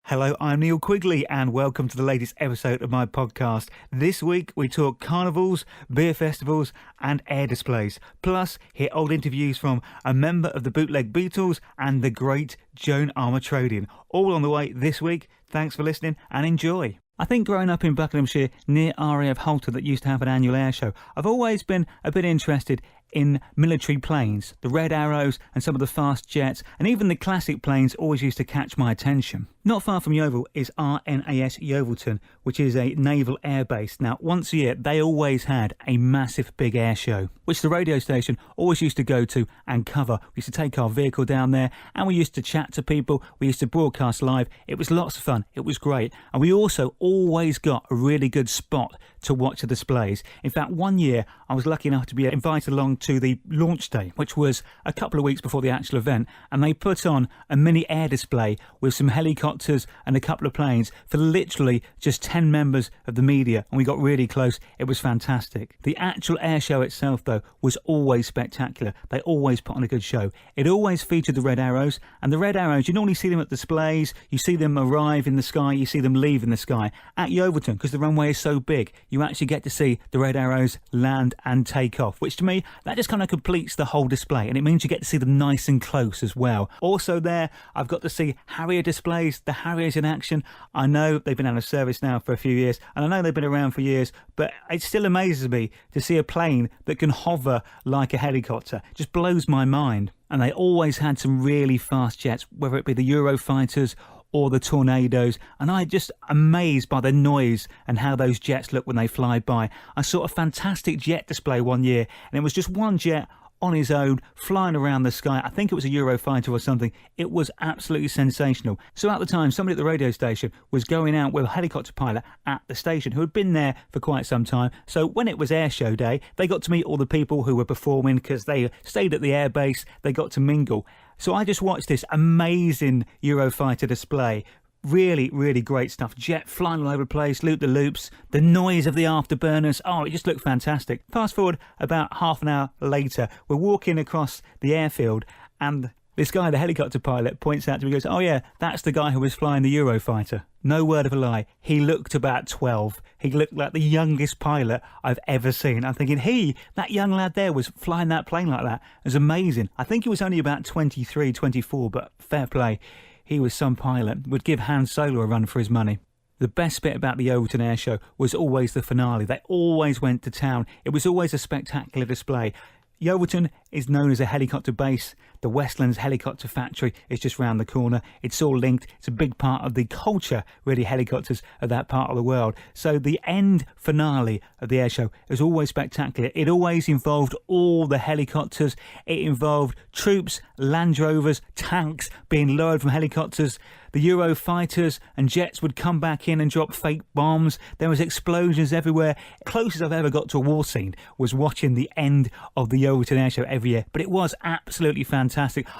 Hello, I'm Neil Quigley and welcome to the latest episode of my podcast. This week we talk carnivals, beer festivals and air displays. Plus, hear old interviews from a member of the Bootleg Beatles and the great Joan Armatrading. All on the way this week. Thanks for listening and enjoy. I think growing up in Buckinghamshire near RAF Halter that used to have an annual air show, I've always been a bit interested in military planes. The Red Arrows and some of the fast jets and even the classic planes always used to catch my attention. Not far from Yeovil is RNAS Yeovilton, which is a naval air base. Now, once a year, they always had a massive big air show, which the radio station always used to go to and cover. We used to take our vehicle down there and we used to chat to people. We used to broadcast live. It was lots of fun. It was great. And we also always got a really good spot to watch the displays. In fact, one year I was lucky enough to be invited along to the launch day, which was a couple of weeks before the actual event, and they put on a mini air display with some helicopters and a couple of planes for literally just 10 members of the media, and we got really close. It was fantastic. The actual air show itself, though, was always spectacular. They always put on a good show. It always featured the Red Arrows, and the Red Arrows, you normally see them at displays, you see them arrive in the sky, you see them leave in the sky. At Yeovilton, because the runway is so big, you actually get to see the Red Arrows land and take off, which to me, that just kind of completes the whole display, and it means you get to see them nice and close as well. Also there, I've got to see Harrier displays, the Harriers in action. I know they've been out of service now for a few years, and I know they've been around for years, but it still amazes me to see a plane that can hover like a helicopter. It just blows my mind. And they always had some really fast jets, whether it be the Eurofighters or the Tornadoes, and I'm just amazed by the noise and how those jets look when they fly by. I saw a fantastic jet display one year, and it was just one jet on his own, flying around the sky. I think it was a Eurofighter or something. It was absolutely sensational. So at the time, somebody at the radio station was going out with a helicopter pilot at the station who had been there for quite some time. So when it was air show day, they got to meet all the people who were performing because they stayed at the air base. They got to mingle. So I just watched this amazing Eurofighter display. Really, really great stuff. Jet flying all over the place, loop-the-loops, the noise of the afterburners. Oh, it just looked fantastic. Fast forward about half an hour later, we're walking across the airfield and this guy, the helicopter pilot, points out to me, goes, "Oh yeah, that's the guy who was flying the Eurofighter." No word of a lie. He looked about 12. He looked like the youngest pilot I've ever seen. I'm thinking, that young lad there was flying that plane like that. It was amazing. I think he was only about 23, 24, but fair play. He was some pilot. Would give Han Solo a run for his money. The best bit about the Yeovilton Air Show was always the finale. They always went to town. It was always a spectacular display. Yeovilton is known as a helicopter base. The Westlands helicopter factory is just round the corner. It's all linked. It's a big part of the culture, really, helicopters of that part of the world. So the end finale of the air show is always spectacular. It always involved all the helicopters. It involved troops, Land Rovers, tanks being lowered from helicopters. The Eurofighters and jets would come back in and drop fake bombs. There was explosions everywhere. Closest I've ever got to a war scene was watching the end of the Yeovilton Air Show every year. But it was absolutely fantastic.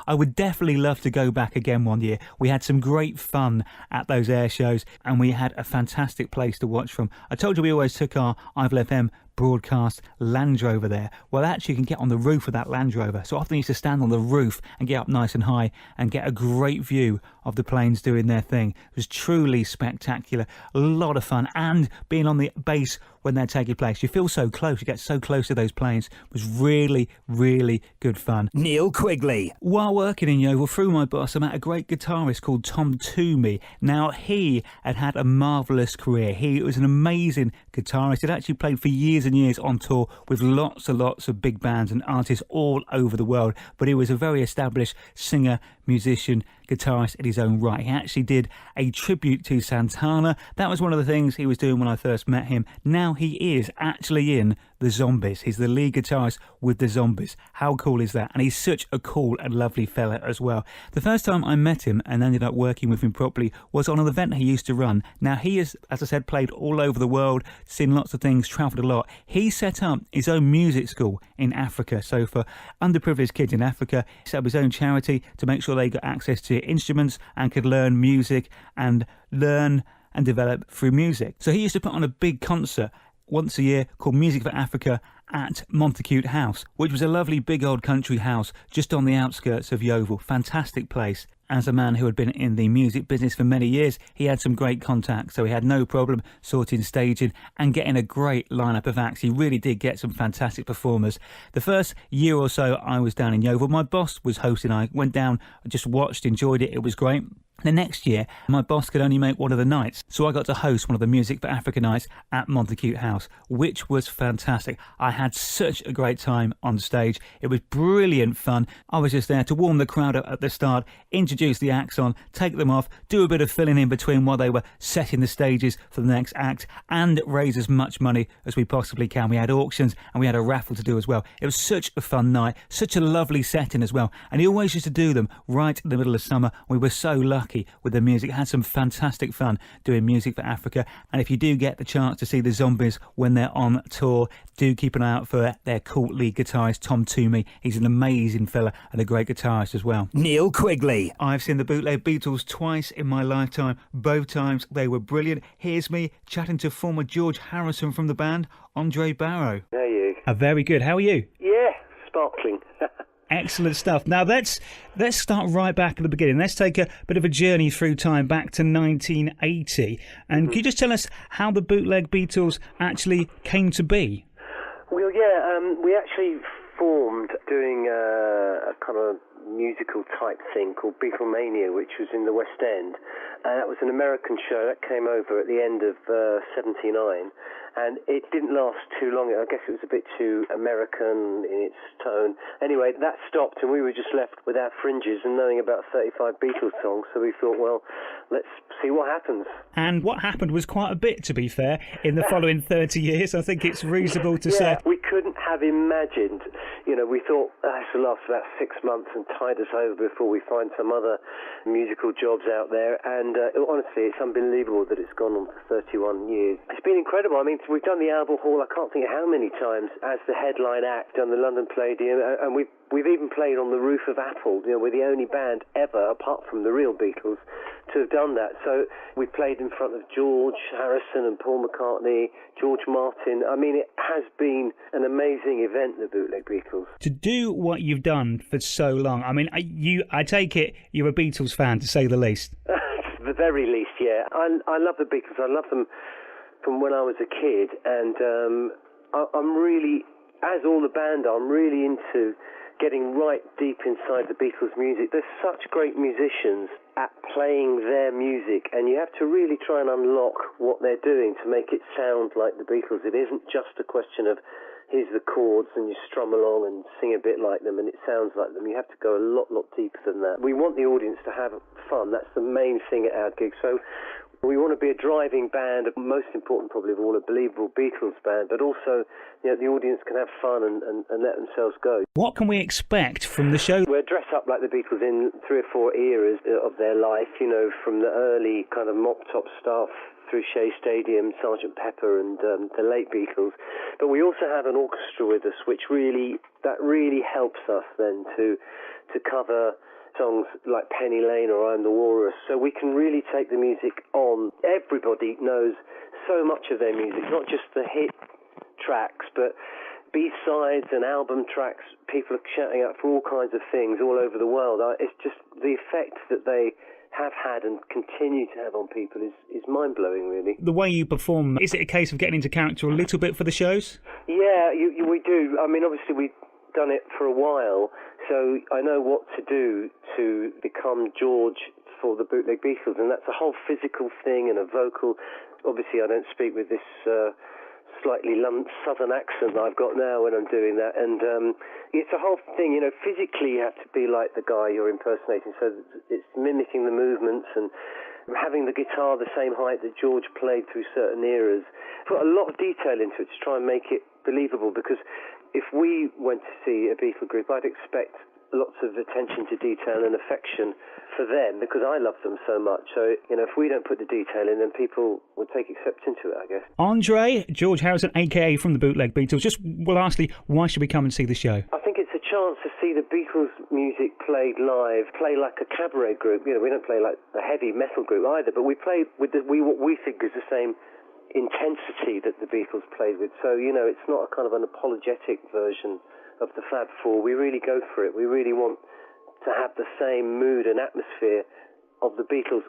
I would definitely love to go back again one year. We had some great fun at those air shows and we had a fantastic place to watch from. I told you we always took our Ivor FM broadcast Land Rover there. Well, actually you can get on the roof of that Land Rover. So often I used to stand on the roof and get up nice and high and get a great view of the planes doing their thing. It was truly spectacular. A lot of fun, and being on the base when they're taking place. You feel so close. You get so close to those planes. It was really, really good fun. Neil Quigley. While working in Yeovil, through my boss, I met a great guitarist called Tom Toomey. Now, he had a marvellous career. He was an amazing guitarist. He'd actually played for years and years on tour with lots and lots of big bands and artists all over the world. But he was a very established singer, musician, guitarist in his own right. He actually did a tribute to Santana. That was one of the things he was doing when I first met him. Now he is actually in the Zombies. He's the lead guitarist with the Zombies. How cool is that? And he's such a cool and lovely fella as well. The first time I met him and ended up working with him properly was on an event he used to run. Now he has, as I said, played all over the world, seen lots of things, travelled a lot. He set up his own music school in Africa. So for underprivileged kids in Africa, he set up his own charity to make sure they got access to instruments and could learn music and learn and develop through music. So he used to put on a big concert once a year called Music for Africa at Montacute House, which was a lovely big old country house just on the outskirts of Yeovil. Fantastic place. As a man who had been in the music business for many years, he had some great contacts, so he had no problem sorting staging and getting a great lineup of acts. He really did get some fantastic performers. The first year or so I was down in Yeovil, my boss was hosting. I went down, just watched, enjoyed it. It was great. The next year, my boss could only make one of the nights, so I got to host one of the Music for Africa nights at Montacute House, which was fantastic. I had such a great time on stage. It was brilliant fun. I was just there to warm the crowd up at the start, introduce the acts on, take them off, do a bit of filling in between while they were setting the stages for the next act, and raise as much money as we possibly can. We had auctions and we had a raffle to do as well. It was such a fun night, such a lovely setting as well, and he always used to do them right in the middle of summer. We were so lucky with the music. Had some fantastic fun doing Music for Africa, and if you do get the chance to see the Zombies when they're on tour, do keep an eye out for their cool lead guitarist Tom Toomey. He's an amazing fella and a great guitarist as well. Neil Quigley. I've seen the Bootleg Beatles twice in my lifetime. Both times they were brilliant. Here's me chatting to former George Harrison from the band, Andre Barrow. How are you? Very good. How are you? Yeah, sparkling. Excellent stuff. Now let's start right back at the beginning. Let's take a bit of a journey through time back to 1980. And can you just tell us how the Bootleg Beatles actually came to be? Well, yeah, we actually formed doing a kind of musical type thing called Beatlemania, which was in the West End. And that was an American show that came over at the end of 79. And it didn't last too long. I guess it was a bit too American in its tone. Anyway, that stopped and we were just left with our fringes and knowing about 35 Beatles songs. So we thought, well, let's see what happens. And what happened was quite a bit, to be fair, in the following 30 years. I think it's reasonable to say. We couldn't have imagined. We thought this will last about 6 months and tide us over before we find some other musical jobs out there. And honestly, it's unbelievable that it's gone on for 31 years. It's been incredible. I mean, we've done the Albert Hall, I can't think how many times, as the headline act, done the London Palladium, and we've even played on the roof of Apple. We're the only band ever, apart from the real Beatles, to have done that. So we played in front of George Harrison and Paul McCartney, George Martin. I mean, it has been an amazing event, the Bootleg Beatles. To do what you've done for so long, I mean, I take it you're a Beatles fan, to say the least. The very least, yeah. I love the Beatles. I love them from when I was a kid, and I'm really, as all the band are, I'm really into getting right deep inside the Beatles' music. There's such great musicians at playing their music, and you have to really try and unlock what they're doing to make it sound like the Beatles. It isn't just a question of here's the chords and you strum along and sing a bit like them and it sounds like them. You have to go a lot deeper than that. We want the audience to have fun. That's the main thing at our gig. So we want to be a driving band, most important probably of all, a believable Beatles band, but also the audience can have fun and let themselves go. What can we expect from the show? We're dressed up like the Beatles in 3 or 4 eras of their life, from the early kind of mop-top stuff through Shea Stadium, Sgt. Pepper and the late Beatles. But we also have an orchestra with us, which really helps us then to cover songs like Penny Lane or I'm the Walrus, so we can really take the music on. Everybody knows so much of their music, not just the hit tracks, but B-sides and album tracks. People are shouting out for all kinds of things all over the world. It's just the effect that they have had and continue to have on people is mind-blowing, really. The way you perform, is it a case of getting into character a little bit for the shows? Yeah, we do. I mean, obviously we've done it for a while, so I know what to do to become George for the Bootleg Beatles, and that's a whole physical thing and a vocal. Obviously, I don't speak with this slightly southern accent that I've got now when I'm doing that, and it's a whole thing. Physically you have to be like the guy you're impersonating, so it's mimicking the movements and having the guitar the same height that George played through certain eras. Put a lot of detail into it to try and make it believable, because if we went to see a Beatle group, I'd expect lots of attention to detail and affection for them, because I love them so much. So, if we don't put the detail in, then people will take exception to it, I guess. Andre, George Harrison, a.k.a. from the Bootleg Beatles, just lastly, why should we come and see the show? I think it's a chance to see the Beatles' music played live, play like a cabaret group. We don't play like a heavy metal group either, but we play with what we think is the same intensity that the Beatles played with. So, it's not a kind of an apologetic version of the Fab Four. We really go for it. We really want to have the same mood and atmosphere of the Beatles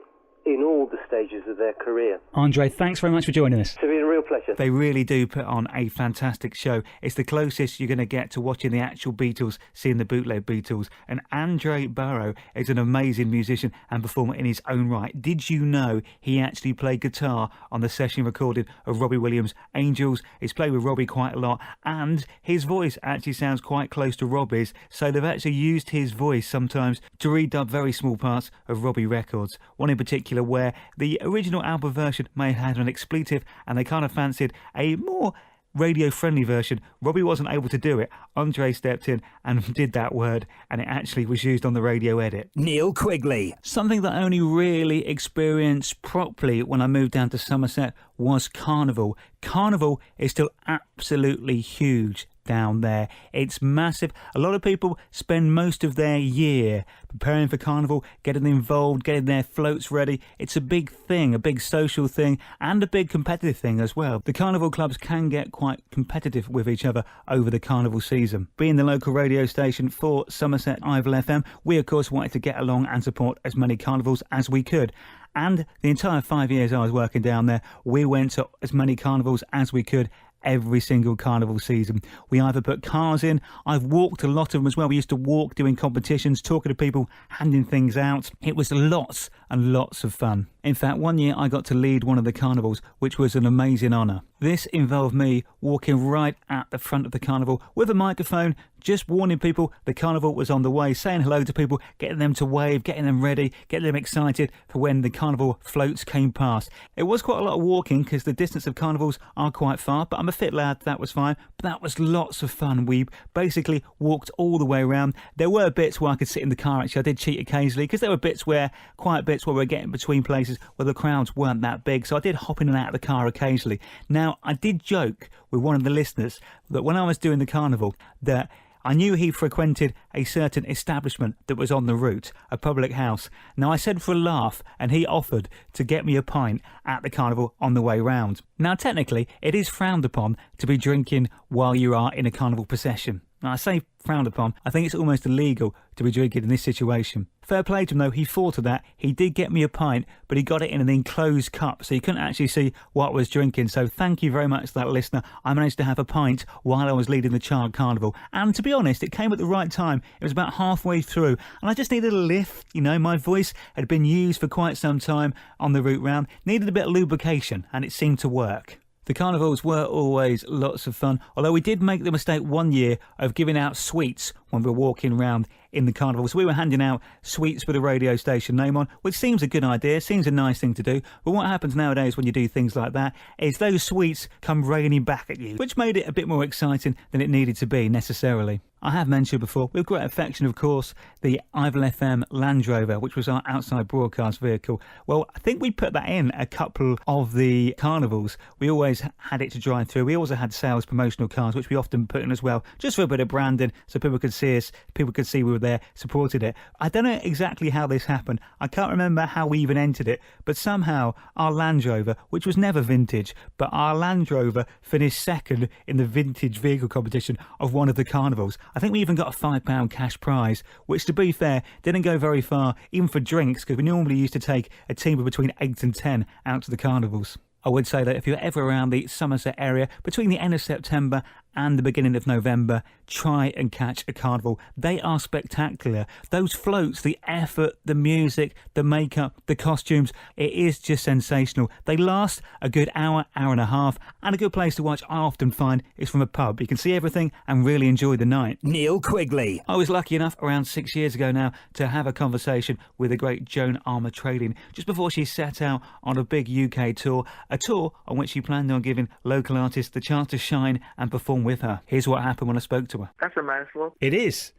in all the stages of their career. Andre, thanks very much for joining us. It's been a real pleasure. They really do put on a fantastic show. It's the closest you're going to get to watching the actual Beatles, seeing the bootleg Beatles. And Andre Barrow is an amazing musician and performer in his own right. Did you know he actually played guitar on the session recording of Robbie Williams' Angels? He's played with Robbie quite a lot, and his voice actually sounds quite close to Robbie's, so they've actually used his voice sometimes to redub very small parts of Robbie records. One in particular where the original album version may have had an expletive and they kind of fancied a more radio-friendly version. Robbie wasn't able to do it. Andre stepped in and did that word, and it actually was used on the radio edit. Neil Quigley. Something that I only really experienced properly when I moved down to Somerset was Carnival. Carnival is still absolutely huge down there. It's massive. A lot of people spend most of their year preparing for Carnival, getting involved, getting their floats ready. It's a big thing, a big social thing, and a big competitive thing as well. The Carnival clubs can get quite competitive with each other over the Carnival season. Being the local radio station for Somerset Ivel FM, we of course wanted to get along and support as many carnivals as we could. And the entire 5 years I was working down there, we went to as many carnivals as we could every single carnival season. We either put cars in, I've walked a lot of them as well. We used to walk doing competitions, talking to people, handing things out. It was lots and lots of fun. In fact, one year I got to lead one of the carnivals, which was an amazing honour. This involved me walking right at the front of the carnival with a microphone, just warning people the carnival was on the way, saying hello to people, getting them to wave, getting them ready, getting them excited for when the carnival floats came past. It was quite a lot of walking because the distance of carnivals are quite far, but I'm a fit lad, that was fine. But that was lots of fun. We basically walked all the way around. There were bits where I could sit in the car, actually. I did cheat occasionally because there were quiet bits where we were getting between places where the crowds weren't that big, so I did hop in and out of the car occasionally. Now, I did joke with one of the listeners that when I was doing the carnival that I knew he frequented a certain establishment that was on the route, a public house. Now, I said for a laugh, and he offered to get me a pint at the carnival on the way round. Now, technically, it is frowned upon to be drinking while you are in a carnival procession. Now, I say frowned upon, I think it's almost illegal to be drinking in this situation. Fair play to him though, he thought of that. He did get me a pint, but he got it in an enclosed cup, so you couldn't actually see what I was drinking. So thank you very much to that listener. I managed to have a pint while I was leading the Child Carnival. And to be honest, it came at the right time. It was about halfway through, and I just needed a lift. You know, my voice had been used for quite some time on the route round, needed a bit of lubrication, and it seemed to work. The carnivals were always lots of fun, although we did make the mistake one year of giving out sweets when we were walking around in the carnival. So we were handing out sweets with a radio station name on, which seems a good idea, seems a nice thing to do. But what happens nowadays when you do things like that is those sweets come raining back at you, which made it a bit more exciting than it needed to be necessarily. I have mentioned before, with great affection, of course, the Ivel FM Land Rover, which was our outside broadcast vehicle. Well, I think we put that in a couple of the carnivals. We always had it to drive through. We also had sales promotional cars, which we often put in as well, just for a bit of branding, so people could see us, people could see we were there, supported it. I don't know exactly how this happened. I can't remember how we even entered it, but somehow our Land Rover, which was never vintage, but our Land Rover finished second in the vintage vehicle competition of one of the carnivals. I think we even got a £5 cash prize, which, to be fair, didn't go very far, even for drinks, because we normally used to take a team of between 8 and 10 out to the carnivals. I would say that if you're ever around the Somerset area, between the end of September and the beginning of November, try and catch a carnival. They are spectacular. Those floats, the effort, the music, the makeup, the costumes, it is just sensational. They last a good hour, hour and a half, and a good place to watch I often find is from a pub. You can see everything and really enjoy the night. Neil Quigley. I was lucky enough around 6 years ago now to have a conversation with the great Joan Armatrading just before she set out on a big UK tour, a tour on which she planned on giving local artists the chance to shine and perform with her. Here's what happened when I spoke to her. That's a mouthful. It is.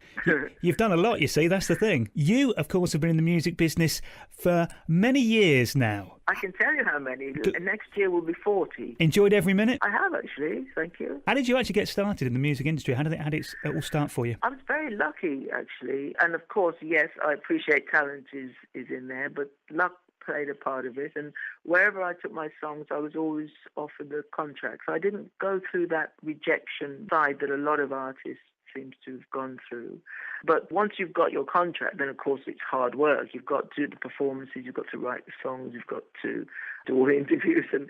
You've done a lot, you see, that's the thing. You, of course, have been in the music business for many years now. I can tell you how many. Next year will be 40. Enjoyed every minute? I have, actually. Thank you. How did you actually get started in the music industry? How did it all start for you? I was very lucky, actually. And, of course, yes, I appreciate talent is in there, but luck played a part of it. And wherever I took my songs, I was always offered the contract. So I didn't go through that rejection side that a lot of artists seems to have gone through. But once you've got your contract, then of course it's hard work. You've got to do the performances, you've got to write the songs, you've got to do all the interviews and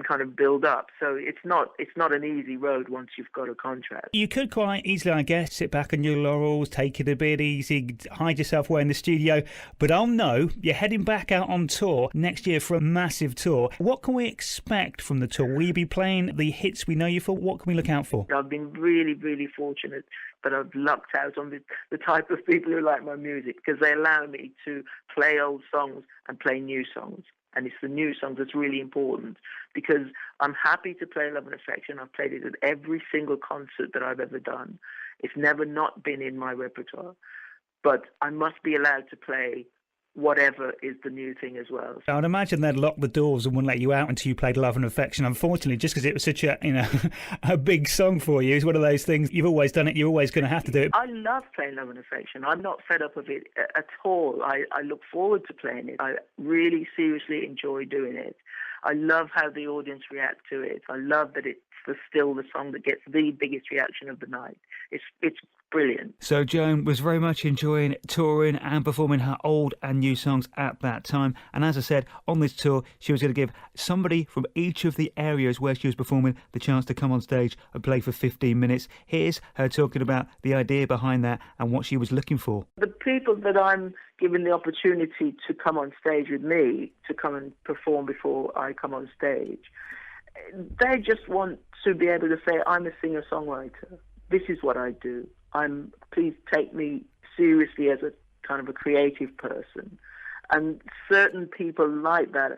kind of build up. So it's not an easy road once you've got a contract. You could quite easily, I guess, sit back on your laurels, take it a bit easy, hide yourself away in the studio. But oh no, you're heading back out on tour next year for a massive tour. What can we expect from the tour? Will you be playing the hits we know you for? What can we look out for? I've been really, really fortunate that I've lucked out on the type of people who like my music, because they allow me to play old songs and play new songs. And it's the new songs that's really important, because I'm happy to play Love and Affection. I've played it at every single concert that I've ever done. It's never not been in my repertoire. But I must be allowed to play whatever is the new thing as well. I'd imagine they'd lock the doors and wouldn't let you out until you played Love and Affection, unfortunately, just because it was such a, a big song for you. It's one of those things, you've always done it, you're always going to have to do it. I love playing Love and Affection. I'm not fed up of it at all. I look forward to playing it. I really seriously enjoy doing it. I love how the audience react to it. I love that it's still the song that gets the biggest reaction of the night. It's brilliant. So Joan was very much enjoying touring and performing her old and new songs at that time. And as I said, on this tour, she was going to give somebody from each of the areas where she was performing the chance to come on stage and play for 15 minutes. Here's her talking about the idea behind that and what she was looking for. The people that I'm given the opportunity to come on stage with me, to come and perform before I come on stage, they just want to be able to say, I'm a singer-songwriter. This is what I do. Please take me seriously as a kind of a creative person. And certain people like that.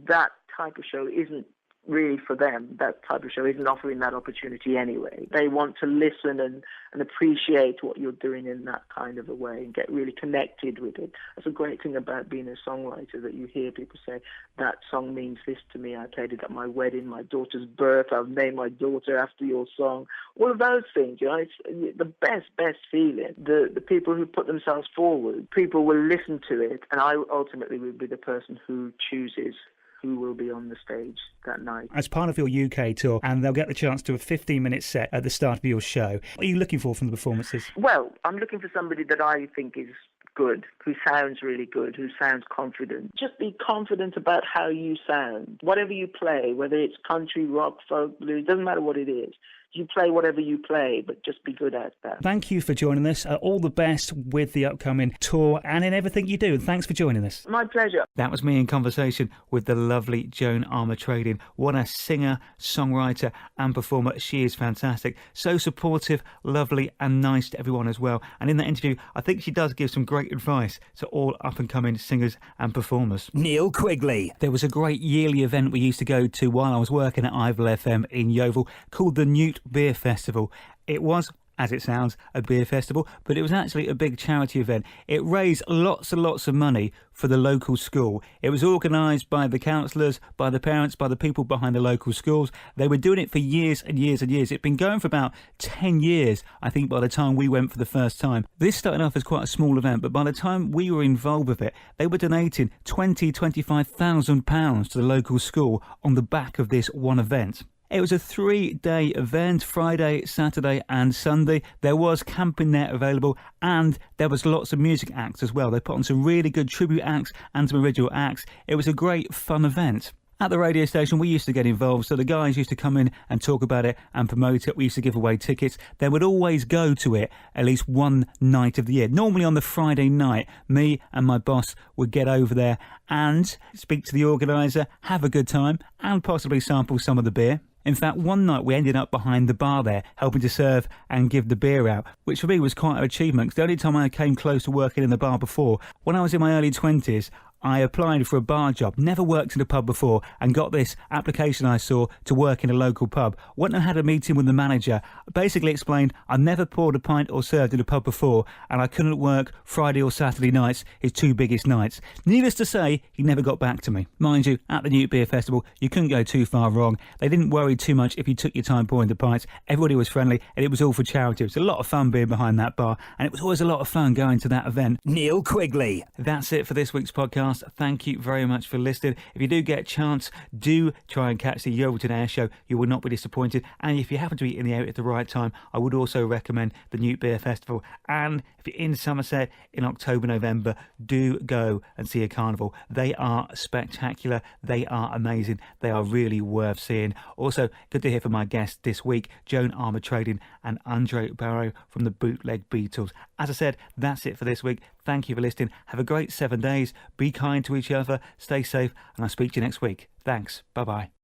That type of show isn't really for them. That type of show isn't offering that opportunity anyway. They want to listen and appreciate what you're doing in that kind of a way and get really connected with it. That's a great thing about being a songwriter, that you hear people say, that song means this to me. I played it at my wedding, my daughter's birth. I've named my daughter after your song. All of those things, it's the best feeling. The people who put themselves forward, people will listen to it, and I ultimately will be the person who chooses who will be on the stage that night. As part of your UK tour, and they'll get the chance to a 15-minute set at the start of your show. What are you looking for from the performances? Well, I'm looking for somebody that I think is good, who sounds really good, who sounds confident. Just be confident about how you sound. Whatever you play, whether it's country, rock, folk, blues, doesn't matter what it is. You play whatever you play, but just be good at that. Thank you for joining us. All the best with the upcoming tour and in everything you do. And thanks for joining us. My pleasure. That was me in conversation with the lovely Joan Armatrading. What a singer, songwriter and performer. She is fantastic. So supportive, lovely and nice to everyone as well. And in that interview, I think she does give some great advice to all up-and-coming singers and performers. Neil Quigley. There was a great yearly event we used to go to while I was working at Ivel FM in Yeovil called the Newt Beer Festival. It was, as it sounds, a beer festival, but it was actually a big charity event. It raised lots and lots of money for the local school. It was organised by the councillors, by the parents, by the people behind the local schools. They were doing it for years and years and years. It'd been going for about 10 years, I think, by the time we went for the first time. This started off as quite a small event, but by the time we were involved with it, they were donating £25,000 to the local school on the back of this one event. It was a 3-day event, Friday, Saturday and Sunday. There was camping there available and there was lots of music acts as well. They put on some really good tribute acts and some original acts. It was a great fun event. At the radio station, we used to get involved, so the guys used to come in and talk about it and promote it. We used to give away tickets. They would always go to it at least one night of the year. Normally on the Friday night, me and my boss would get over there and speak to the organiser, have a good time and possibly sample some of the beer. In fact, one night we ended up behind the bar there, helping to serve and give the beer out, which for me was quite an achievement, because the only time I came close to working in the bar before, when I was in my early 20s, I applied for a bar job, never worked in a pub before, and got this application I saw to work in a local pub. Went and had a meeting with the manager, basically explained I never poured a pint or served in a pub before, and I couldn't work Friday or Saturday nights, his two biggest nights. Needless to say, he never got back to me. Mind you, at the Newt Beer Festival, you couldn't go too far wrong. They didn't worry too much if you took your time pouring the pints. Everybody was friendly, and it was all for charity. It was a lot of fun being behind that bar, and it was always a lot of fun going to that event. Neil Quigley. That's it for this week's podcast. podcast. Thank you very much for listening. If you do get a chance, do try and catch the Yeovilton Air Show. You will not be disappointed. And if you happen to be in the area at the right time, I would also recommend the Newt Beer Festival. And if you're in Somerset in October, November, do go and see a carnival. They are spectacular. They are amazing. They are really worth seeing. Also, good to hear from my guests this week, Joan Armatrading and Andre Barrow from the Bootleg Beatles. As I said, that's it for this week. Thank you for listening. Have a great 7 days. Be kind to each other. Stay safe. And I'll speak to you next week. Thanks. Bye-bye.